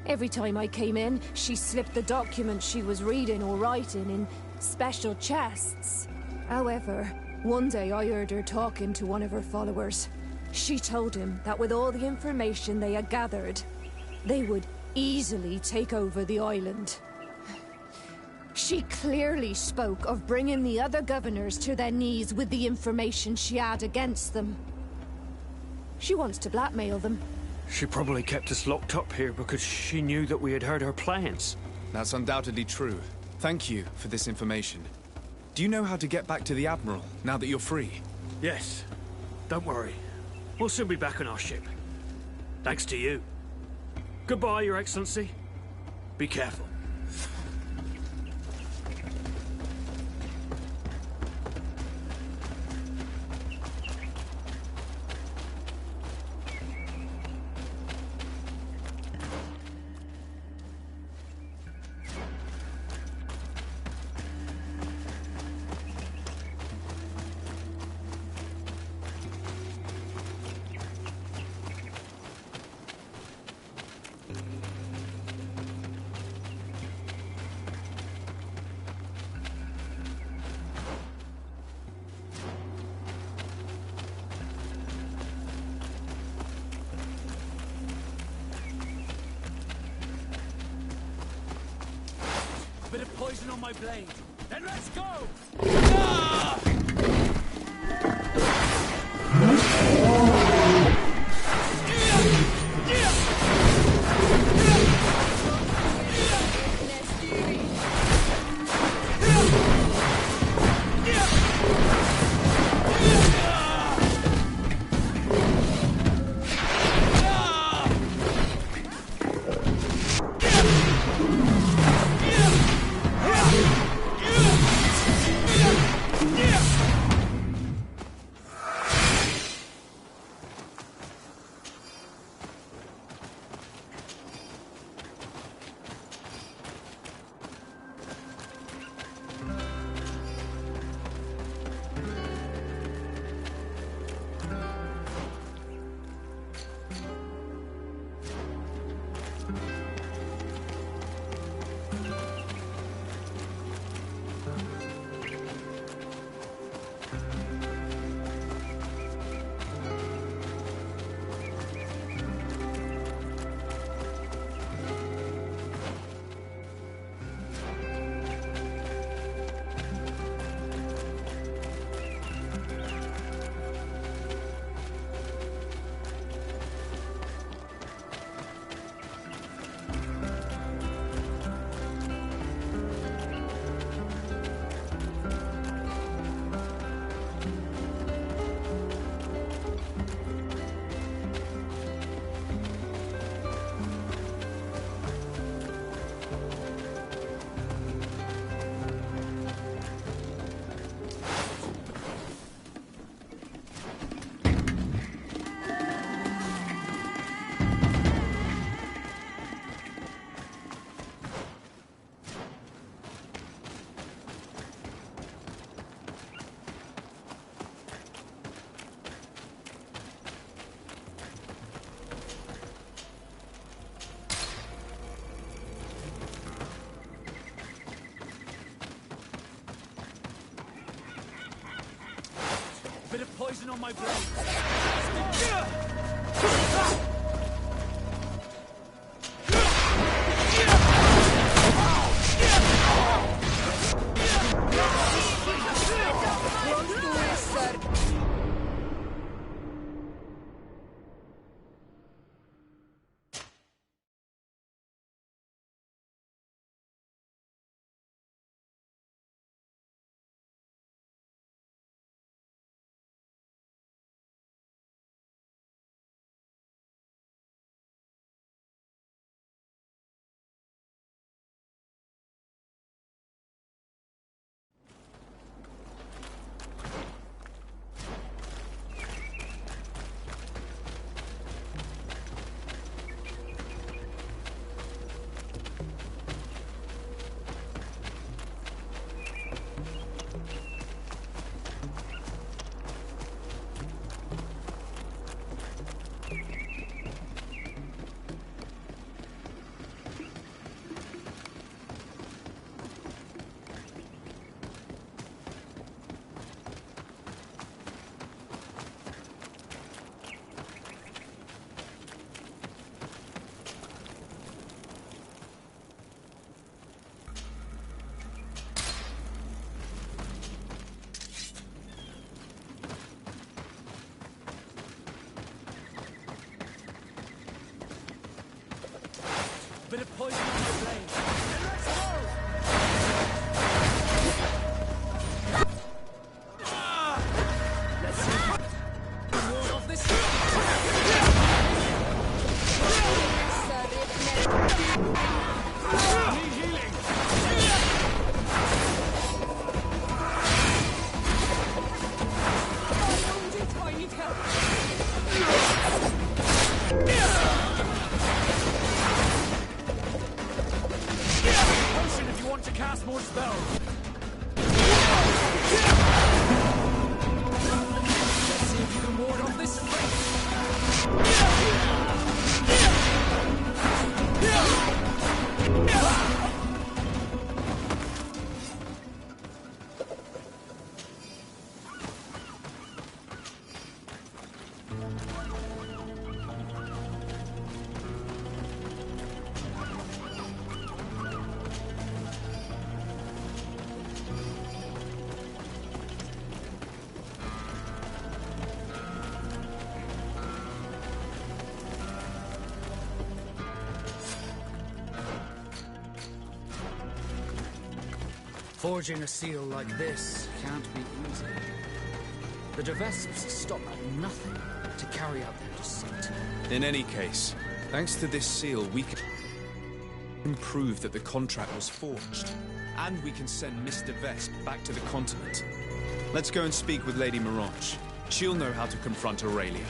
Speaker 2: Every time I came in, she slipped the documents she was reading or writing in special chests. However, one day I heard her talking to one of her followers. She told him that with all the information they had gathered, they would easily take over the island. She clearly spoke of bringing the other governors to their knees with the information she had against them. She wants to blackmail them.
Speaker 16: She probably kept us locked up here because she knew that we had heard her plans.
Speaker 1: That's undoubtedly true. Thank you for this information. Do you know how to get back to the Admiral, now that you're free?
Speaker 16: Yes. Don't worry. We'll soon be back on our ship. Thanks to you. Goodbye, Your Excellency. Be careful.
Speaker 6: Bit of poison on my blade. Then let's go! A bit of poison on my blade. Bit of poison on my blade. Let's go! Let's see more of this. Need healing. I need help. If you want to cast more spells. Let's see if you can ward off this Forging a seal like this can't be easy. The Devesps stop at nothing to carry out their deceit.
Speaker 1: In any case, thanks to this seal, we can prove that the contract was forged. And we can send Mr. Vesp back to the continent. Let's go and speak with Lady Mirange. She'll know how to confront Aurelia.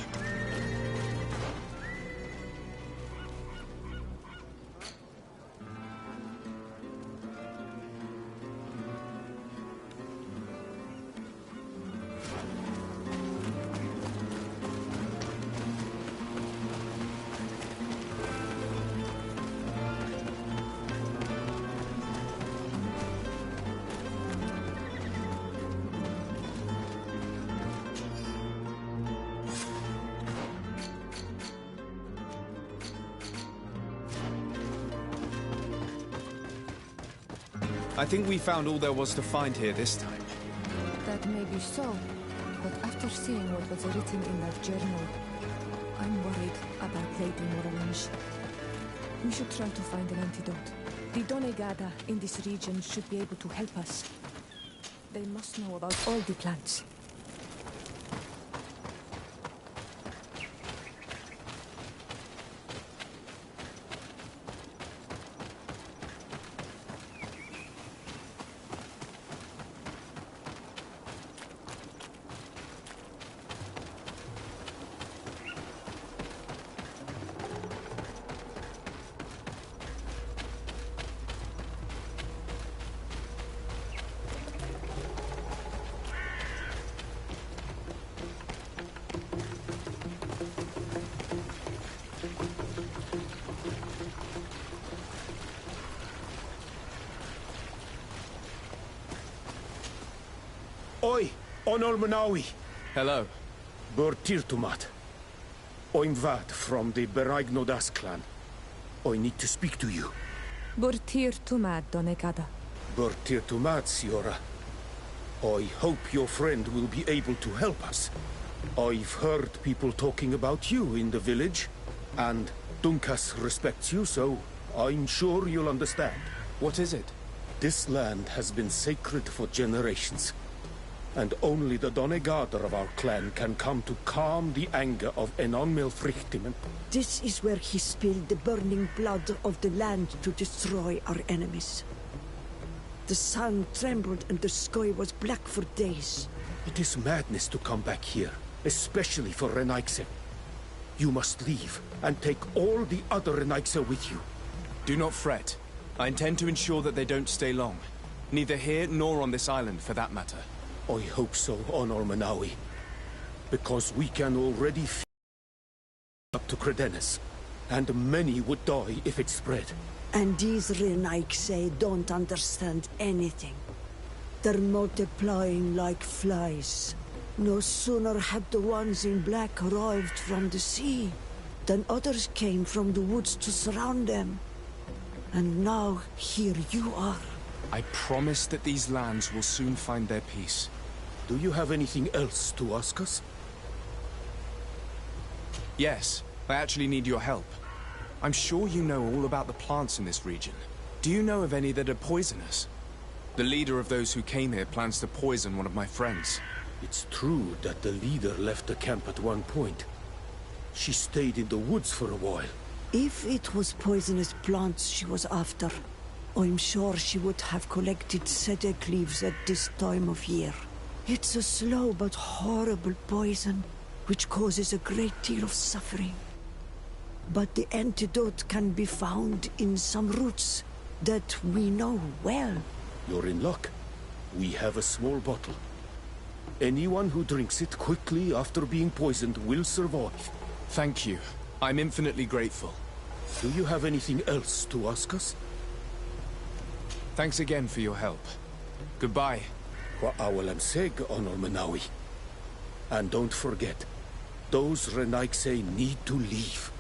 Speaker 1: I think we found all there was to find here this time.
Speaker 2: That may be so, but after seeing what was written in that journal, I'm worried about Lady Mirange. We should try to find an antidote. The Donegada in this region should be able to help us. They must know about all the plants.
Speaker 7: Oi, Onol Manawi.
Speaker 1: Hello.
Speaker 7: Bortirtumat. I'm Vad from the Beraignodas clan. I need to speak to you.
Speaker 2: Bortirtumat, Donegada.
Speaker 7: Bortirtumat, Siora. I hope your friend will be able to help us. I've heard people talking about you in the village, and Dunkas respects you, so I'm sure you'll understand.
Speaker 1: What is it?
Speaker 7: This land has been sacred for generations, and only the Donegader of our clan can come to calm the anger of Enon Melfrichtimen.
Speaker 4: This is where he spilled the burning blood of the land to destroy our enemies. The sun trembled and the sky was black for days.
Speaker 7: It is madness to come back here, especially for Renaigse. You must leave and take all the other Renaigse with you.
Speaker 1: Do not fret. I intend to ensure that they don't stay long. Neither here nor on this island, for that matter.
Speaker 7: I hope so, Honor Manawi. Because we can already feel up to Credennis, and many would die if it spread.
Speaker 4: And these Renaigse don't understand anything. They're multiplying like flies. No sooner had the ones in black arrived from the sea, than others came from the woods to surround them. And now, here you are.
Speaker 1: I promise that these lands will soon find their peace.
Speaker 7: Do you have anything else to ask us?
Speaker 1: Yes, I actually need your help. I'm sure you know all about the plants in this region. Do you know of any that are poisonous? The leader of those who came here plans to poison one of my friends.
Speaker 7: It's true that the leader left the camp at one point. She stayed in the woods for a while.
Speaker 4: If it was poisonous plants she was after, I'm sure she would have collected sedek leaves at this time of year. It's a slow but horrible poison, which causes a great deal of suffering. But the antidote can be found in some roots that we know well.
Speaker 7: You're in luck. We have a small bottle. Anyone who drinks it quickly after being poisoned will survive.
Speaker 1: Thank you. I'm infinitely grateful.
Speaker 7: Do you have anything else to ask us?
Speaker 1: Thanks again for your help. Goodbye.
Speaker 7: Wa'awalamseg, Honor Manawi. And don't forget, those Renaigse need to leave.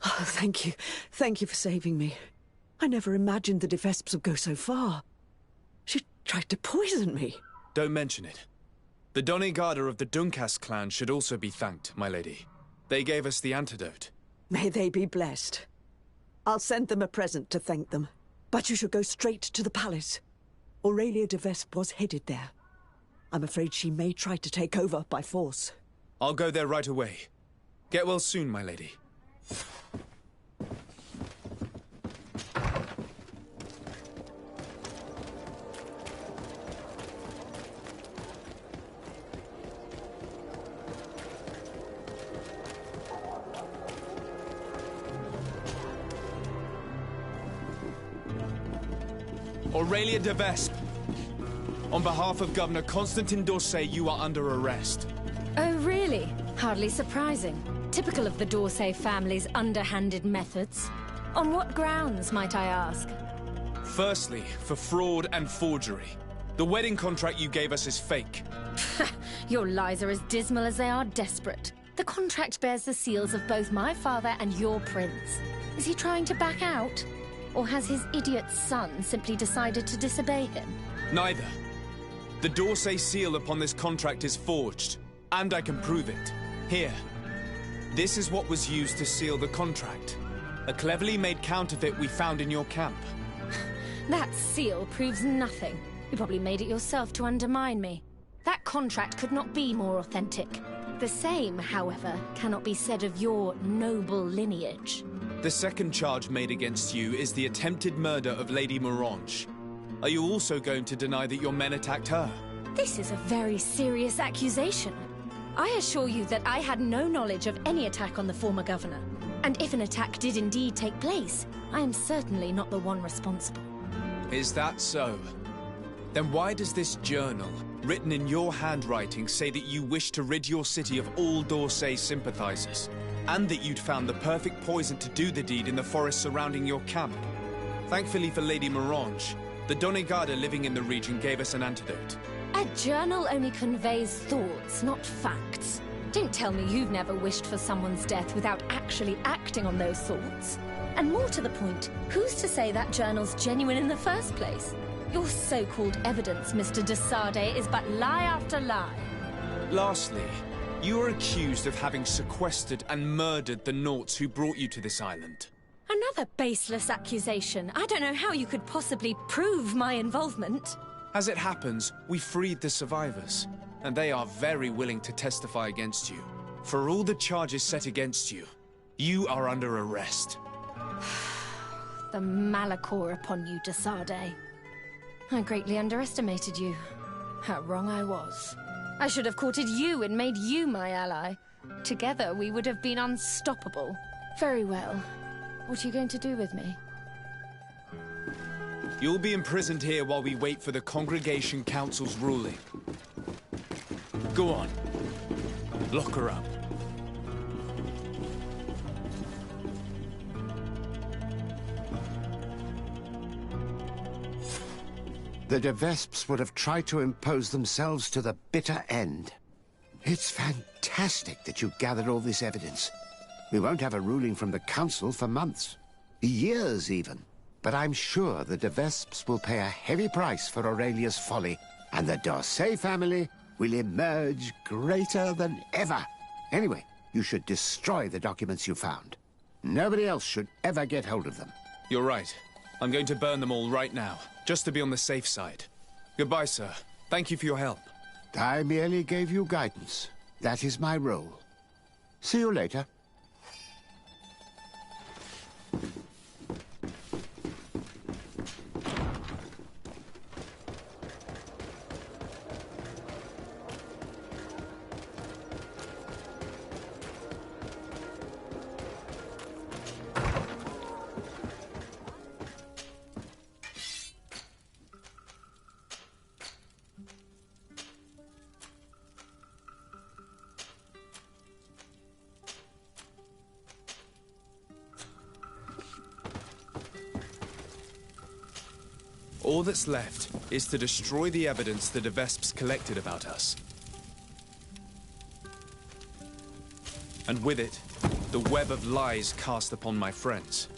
Speaker 4: Oh, thank you. Thank you for saving me. I never imagined the Defesps would go so far. She tried to poison me.
Speaker 1: Don't mention it. The Donegada of the Dunkas clan should also be thanked, my lady. They gave us the antidote.
Speaker 4: May they be blessed. I'll send them a present to thank them. But you should go straight to the palace. Aurelia de Vespe was headed there. I'm afraid she may try to take over by force.
Speaker 1: I'll go there right away. Get well soon, my lady. Aurelia de Vespe. On behalf of Governor Constantin d'Orsay, you are under arrest.
Speaker 5: Oh, really? Hardly surprising. Typical of the d'Orsay family's underhanded methods. On what grounds, might I ask?
Speaker 1: Firstly, for fraud and forgery. The wedding contract you gave us is fake.
Speaker 5: Your lies are as dismal as they are desperate. The contract bears the seals of both my father and your prince. Is he trying to back out? Or has his idiot son simply decided to disobey him?
Speaker 1: Neither. The d'Orsay seal upon this contract is forged, and I can prove it. Here. This is what was used to seal the contract. A cleverly made counterfeit we found in your camp.
Speaker 5: That seal proves nothing. You probably made it yourself to undermine me. That contract could not be more authentic. The same, however, cannot be said of your noble lineage.
Speaker 1: The second charge made against you is the attempted murder of Lady Morange. Are you also going to deny that your men attacked her?
Speaker 5: This is a very serious accusation. I assure you that I had no knowledge of any attack on the former governor. And if an attack did indeed take place, I am certainly not the one responsible.
Speaker 1: Is that so? Then why does this journal, written in your handwriting, say that you wish to rid your city of all d'Orsay sympathizers? And that you'd found the perfect poison to do the deed in the forest surrounding your camp? Thankfully for Lady Morange, the Donegada living in the region gave us an antidote.
Speaker 5: A journal only conveys thoughts, not facts. Don't tell me you've never wished for someone's death without actually acting on those thoughts. And more to the point, who's to say that journal's genuine in the first place? Your so-called evidence, Mr. de Sade, is but lie after lie.
Speaker 1: Lastly, you are accused of having sequestered and murdered the Nauts who brought you to this island.
Speaker 5: Another baseless accusation. I don't know how you could possibly prove my involvement.
Speaker 1: As it happens, we freed the survivors, and they are very willing to testify against you. For all the charges set against you, you are under arrest.
Speaker 5: The malachor upon you, de Sade. I greatly underestimated you. How wrong I was. I should have courted you and made you my ally. Together, we would have been unstoppable. Very well. What are you going to do with me?
Speaker 1: You'll be imprisoned here while we wait for the Congregation Council's ruling. Go on. Lock her up.
Speaker 14: The de Vespes would have tried to impose themselves to the bitter end. It's fantastic that you gathered all this evidence. We won't have a ruling from the Council for months. Years, even. But I'm sure the de Vespes will pay a heavy price for Aurelia's folly, and the d'Orsay family will emerge greater than ever. Anyway, you should destroy the documents you found. Nobody else should ever get hold of them.
Speaker 1: You're right. I'm going to burn them all right now, just to be on the safe side. Goodbye, sir. Thank you for your help.
Speaker 14: I merely gave you guidance. That is my role. See you later.
Speaker 1: All that's left is to destroy the evidence the de Vespes collected about us. And with it, the web of lies cast upon my friends.